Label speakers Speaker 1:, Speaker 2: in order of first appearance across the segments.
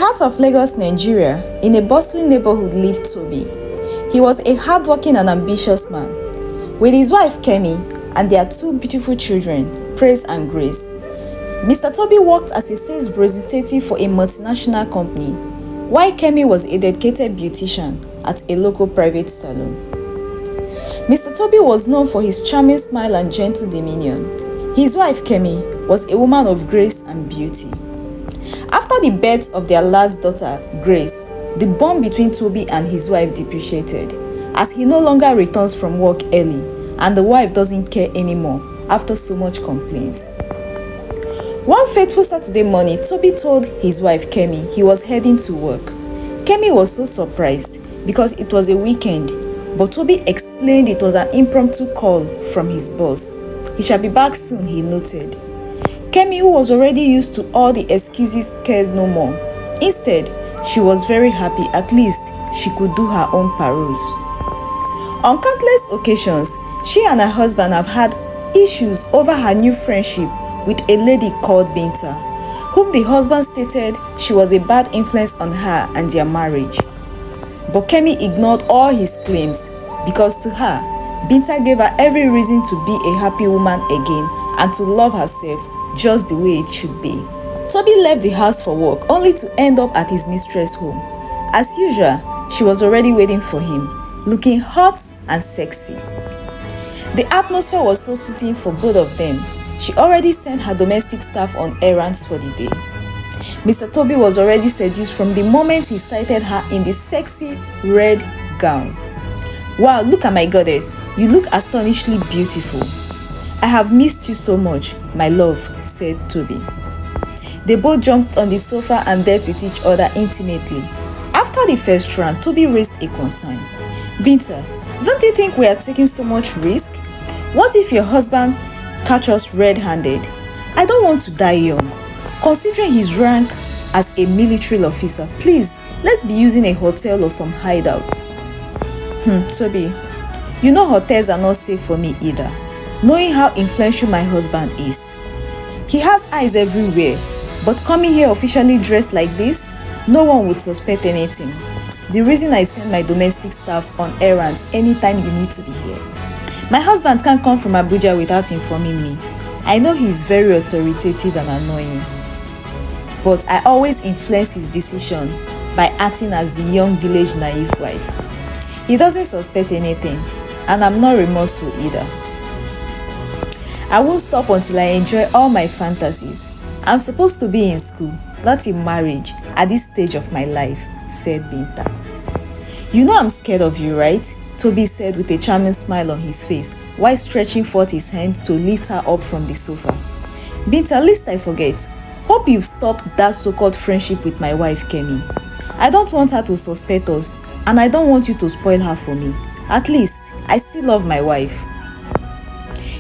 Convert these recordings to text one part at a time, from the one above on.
Speaker 1: heart of Lagos, Nigeria, in a bustling neighborhood lived Toby. He was a hardworking and ambitious man. With his wife Kemi and their two beautiful children, Praise and Grace, Mr. Toby worked as a sales representative for a multinational company, while Kemi was a dedicated beautician at a local private salon. Mr. Toby was known for his charming smile and gentle demeanor. His wife Kemi was a woman of grace and beauty. After the birth of their last daughter, Grace, the bond between Toby and his wife depreciated, as he no longer returns from work early and the wife doesn't care anymore after so much complaints. One fateful Saturday morning, Toby told his wife Kemi he was heading to work. Kemi was so surprised because it was a weekend, but Toby explained it was an impromptu call from his boss. He shall be back soon, he noted. Kemi, who was already used to all the excuses, cared no more. Instead, she was very happy. At least she could do her own paroles. On countless occasions, she and her husband have had issues over her new friendship with a lady called Binta, whom the husband stated she was a bad influence on her and their marriage. But Kemi ignored all his claims because to her, Binta gave her every reason to be a happy woman again and to love herself just the way it should be. Toby left the house for work only to end up at his mistress' home. As usual, she was already waiting for him, looking hot and sexy. The atmosphere was so soothing for both of them. She already sent her domestic staff on errands for the day. Mr. Toby was already seduced from the moment he sighted her in the sexy red gown. Wow, look at my goddess. You look astonishingly beautiful. I have missed you so much, my love, said Toby. They both jumped on the sofa and dealt with each other intimately. After the first round, Toby raised a concern. Binta, don't you think we are taking so much risk? What if your husband catch us red-handed? I don't want to die young. Considering his rank as a military officer, please, let's be using a hotel or some hideout. Toby, you know hotels are not safe for me either, knowing how influential my husband is. He has eyes everywhere, but coming here officially dressed like this, no one would suspect anything. The reason I send my domestic staff on errands anytime you need to be here. My husband can't come from Abuja without informing me. I know he is very authoritative and annoying, but I always influence his decision by acting as the young village naive wife. He doesn't suspect anything, and I'm not remorseful either. I won't stop until I enjoy all my fantasies. I'm supposed to be in school, not in marriage, at this stage of my life, said Binta. You know I'm scared of you, right? Toby said with a charming smile on his face, while stretching forth his hand to lift her up from the sofa. Binta, lest I forget, hope you've stopped that so-called friendship with my wife, Kemi. I don't want her to suspect us, and I don't want you to spoil her for me. At least, I still love my wife.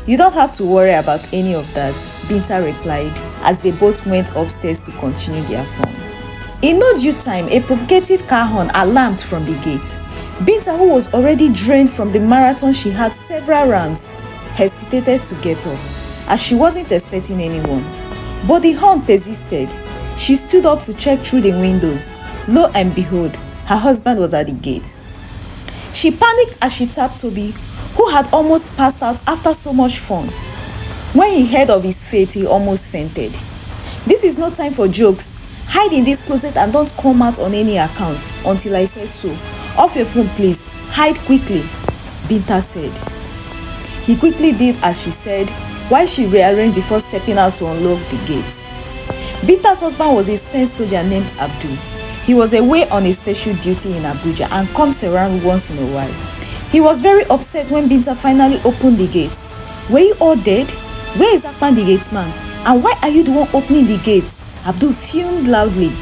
Speaker 1: You don't have to worry about any of that, Binta replied, as they both went upstairs to continue their fun. In no due time, a provocative car horn alarmed from the gate. Binta, who was already drained from the marathon she had several rounds, hesitated to get up, as she wasn't expecting anyone. But the horn persisted. She stood up to check through the windows. Lo and behold, her husband was at the gate. She panicked as she tapped Toby, who had almost passed out after so much fun. When he heard of his fate, he almost fainted. This is no time for jokes. Hide in this closet and don't come out on any account until I say so. Off your phone, please. Hide quickly, Binta said. He quickly did as she said, while she rearranged before stepping out to unlock the gates. Binta's husband was a stern soldier named Abdul. He was away on a special duty in Abuja and comes around once in a while. He was very upset when Binta finally opened the gate. Were you all dead? Where is Akpan the gate man? And why are you the one opening the gates? Abdul fumed loudly.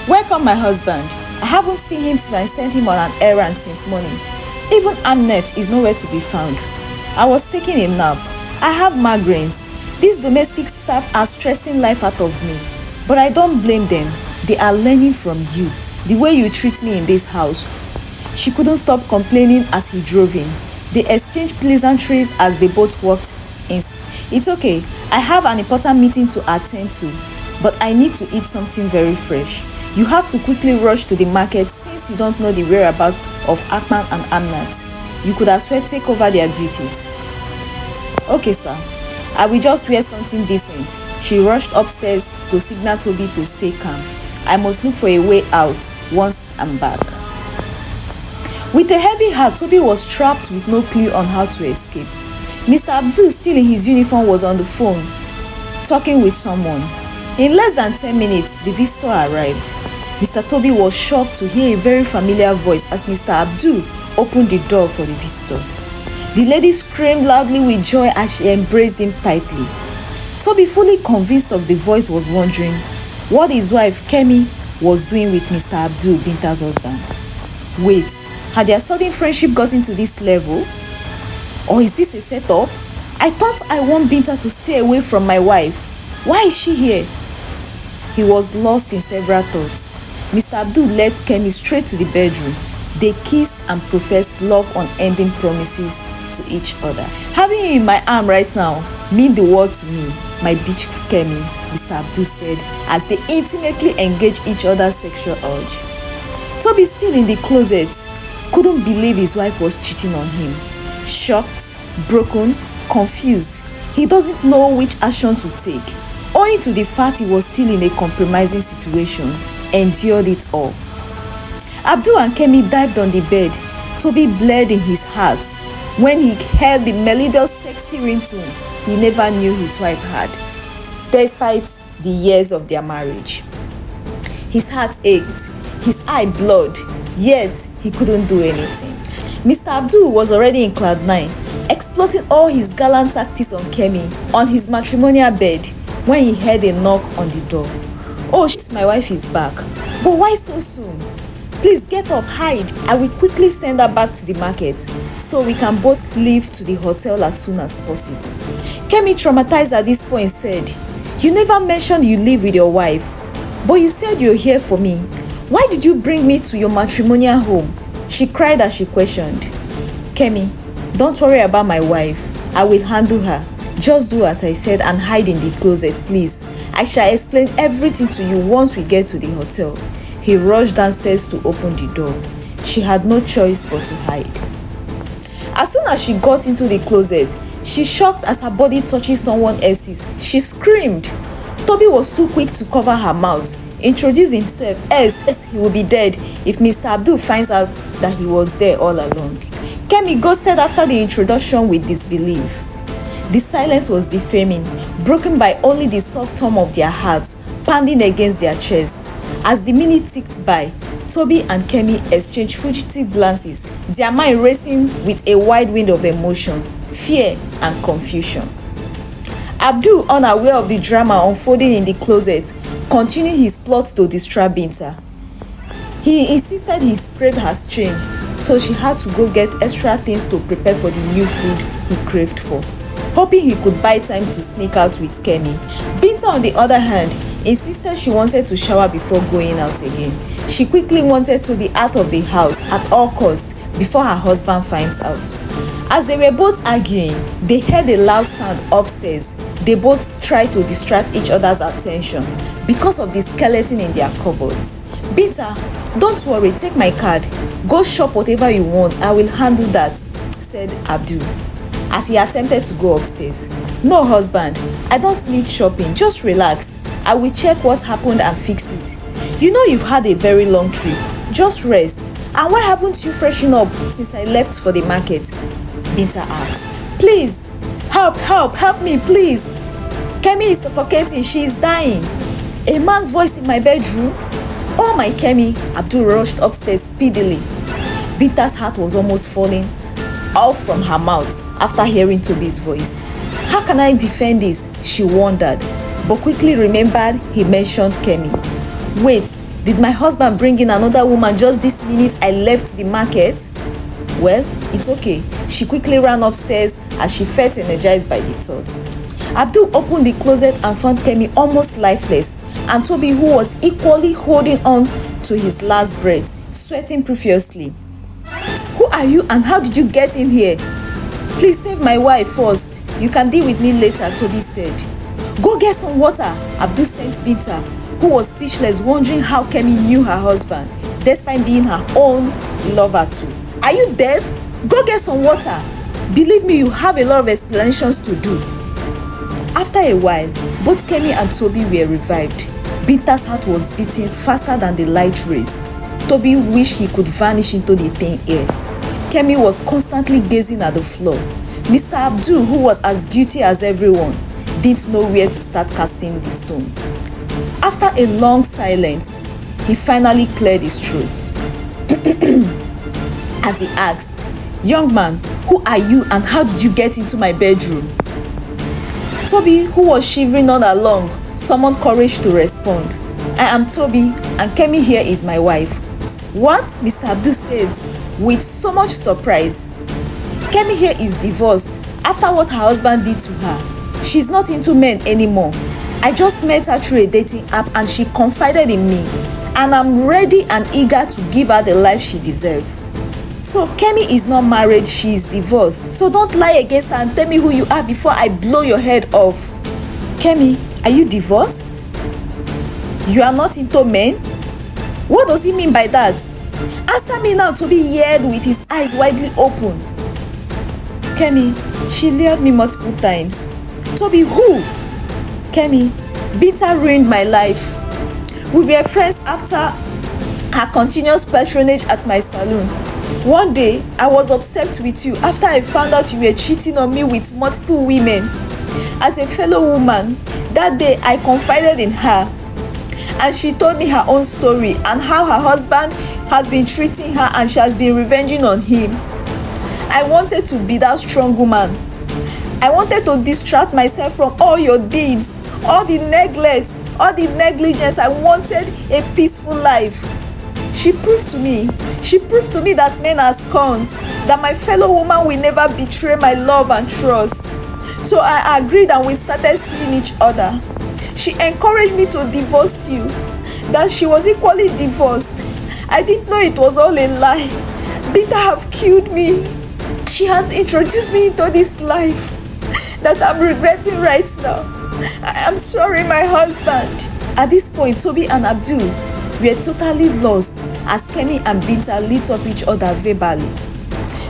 Speaker 1: Welcome, my husband. I haven't seen him since I sent him on an errand since morning. Even Amnet is nowhere to be found. I was taking a nap. I have migraines. These domestic staff are stressing life out of me. But I don't blame them. They are learning from you, the way you treat me in this house. She couldn't stop complaining as he drove in. They exchanged pleasantries as they both walked in. It's okay. I have an important meeting to attend to, but I need to eat something very fresh. You have to quickly rush to the market since you don't know the whereabouts of Akman and Amnat. You could as well take over their duties." "Okay, sir. I will just wear something decent." She rushed upstairs to signal Toby to stay calm. "I must look for a way out once I'm back." With a heavy heart, Toby was trapped with no clue on how to escape. Mr. Abdul, still in his uniform, was on the phone, talking with someone. In less than 10 minutes, the visitor arrived. Mr. Toby was shocked to hear a very familiar voice as Mr. Abdul opened the door for the visitor. The lady screamed loudly with joy as she embraced him tightly. Toby, fully convinced of the voice, was wondering what his wife Kemi was doing with Mr. Abdul, Binta's husband. Wait, had their sudden friendship gotten to this level? Or is this a setup? I thought I want Binta to stay away from my wife. Why is she here? He was lost in several thoughts. Mr. Abdul led Kemi straight to the bedroom. They kissed and professed love unending promises to each other. "Having you in my arm right now mean the world to me, my beautiful Kemi," Mr. Abdul said as they intimately engaged each other's sexual urge. Toby, still in the closet, couldn't believe his wife was cheating on him. Shocked, broken, confused, he doesn't know which action to take. Owing to the fact he was still in a compromising situation, endured it all. Abdul and Kemi dived on the bed. Toby bled in his heart when he heard the melodious sexy ringtone he never knew his wife had, despite the years of their marriage. His heart ached, his eye blurred, yet he couldn't do anything. Mr. Abdul was already in cloud 9, exploiting all his gallant tactics on Kemi on his matrimonial bed when he heard a knock on the door. "Oh shit, my wife is back. But why so soon? Please get up, hide. I will quickly send her back to the market so we can both leave to the hotel as soon as possible." Kemi, traumatized at this point, said, "You never mentioned you live with your wife, but you said you're here for me. Why did you bring me to your matrimonial home?" She cried as she questioned. "Kemi, don't worry about my wife. I will handle her. Just do as I said and hide in the closet, please. I shall explain everything to you once we get to the hotel." He rushed downstairs to open the door. She had no choice but to hide. As soon as she got into the closet, she shocked as her body touching someone else's. She screamed. Toby was too quick to cover her mouth, introduced himself as he will be dead if Mr. Abdul finds out that he was there all along. Kemi ghosted after the introduction with disbelief. The silence was defaming, broken by only the soft hum of their hearts pounding against their chest. As the minutes ticked by, Toby and Kemi exchanged fugitive glances, their mind racing with a wide wind of emotion, fear and confusion. Abdul, unaware of the drama unfolding in the closet, continued his plot to distract Binta. He insisted his crave has changed, so she had to go get extra things to prepare for the new food he craved for, hoping he could buy time to sneak out with Kemi. Binta, on the other hand, insisted she wanted to shower before going out again. She quickly wanted to be out of the house at all costs before her husband finds out. As they were both arguing, they heard a loud sound upstairs. They both tried to distract each other's attention because of the skeleton in their cupboards. "Binta, don't worry, take my card. Go shop whatever you want, I will handle that," said Abdul, as he attempted to go upstairs. "No, husband, I don't need shopping, just relax. I will check what happened and fix it. You know you've had a very long trip. Just rest. And why haven't you freshened up since I left for the market?" Binta asked. "Please, help me, please. Kemi is suffocating, she is dying." A man's voice in my bedroom? "Oh my Kemi," Abdul rushed upstairs speedily. Binta's heart was almost falling off from her mouth after hearing Toby's voice. How can I defend this? She wondered, but quickly remembered he mentioned Kemi. Wait, did my husband bring in another woman just this minute I left the market? Well, it's okay. She quickly ran upstairs as she felt energized by the thought. Abdul opened the closet and found Kemi almost lifeless, and Toby, who was equally holding on to his last breath, sweating profusely. Who are you and how did you get in here? Please save my wife first. You can deal with me later, Toby said. Go get some water, Abdul sent Binta, who was speechless, wondering how Kemi knew her husband, despite being her own lover too. "Are you deaf? Go get some water. Believe me, you have a lot of explanations to do." After a while, both Kemi and Toby were revived. Binta's heart was beating faster than the light rays. Toby wished he could vanish into the thin air. Kemi was constantly gazing at the floor. Mr. Abdul, who was as guilty as everyone, didn't know where to start casting the stone. After a long silence, he finally cleared his throat as he asked, "Young man, who are you and how did you get into my bedroom?" Toby, who was shivering all along, summoned courage to respond. "I am Toby, and Kemi here is my wife." "What?" Mr. Abdul said with so much surprise. "Kemi here is divorced after what her husband did to her. She's not into men anymore. I just met her through a dating app and she confided in me, and I'm ready and eager to give her the life she deserves." "So Kemi is not married, she is divorced. So don't lie against her and tell me who you are before I blow your head off." "Kemi, are you divorced? You are not into men? What does he mean by that? Answer me now," Toby yelled with his eyes widely open. "Kemi, she lured me multiple times." "Toby, who?" "Kemi, Binta ruined my life. We were friends after her continuous patronage at my salon. One day, I was upset with you after I found out you were cheating on me with multiple women. As a fellow woman, that day I confided in her, and she told me her own story and how her husband has been treating her and she has been revenging on him. I wanted to be that strong woman. I wanted to distract myself from all your deeds, all the neglect, all the negligence. I wanted a peaceful life. She proved to me that men are scums, that my fellow woman will never betray my love and trust. So I agreed and we started seeing each other. She encouraged me to divorce you, that she was equally divorced. I didn't know it was all a lie. Binta have killed me. She has introduced me into this life that I'm regretting right now. I am sorry, my husband." At this point, Toby and Abdul were totally lost as Kemi and Binta lit up each other verbally.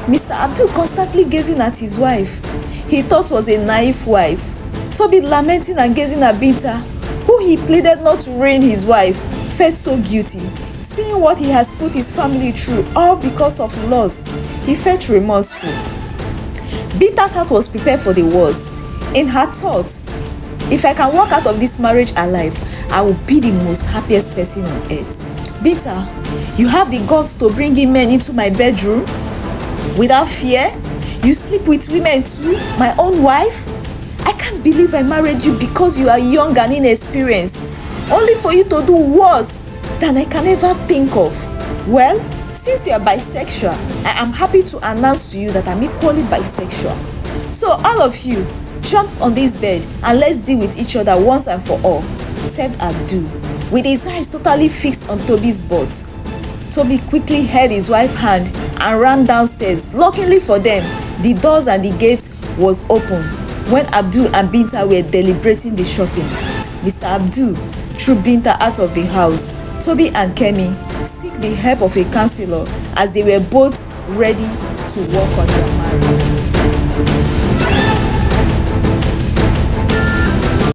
Speaker 1: Mr. Abdul constantly gazing at his wife he thought was a naive wife. Toby lamenting and gazing at Binta, who he pleaded not to ruin his wife, felt so guilty. Seeing what he has put his family through, all because of lust, he felt remorseful. Binta's heart was prepared for the worst. In her thought, "If I can walk out of this marriage alive, I will be the most happiest person on earth." "Binta, you have the guts to bring in men into my bedroom without fear? You sleep with women too, my own wife? I can't believe I married you because you are young and inexperienced, only for you to do worse than I can ever think of. Well, since you are bisexual, I am happy to announce to you that I'm equally bisexual. So all of you, jump on this bed and let's deal with each other once and for all," said Abdul, with his eyes totally fixed on Toby's butt. Toby quickly held his wife's hand and ran downstairs. Luckily for them, the doors and the gate was open when Abdul and Binta were deliberating the shopping. Mr. Abdul threw Binta out of the house. Toby and Kemi seek the help of a counselor as they were both ready to work on their marriage.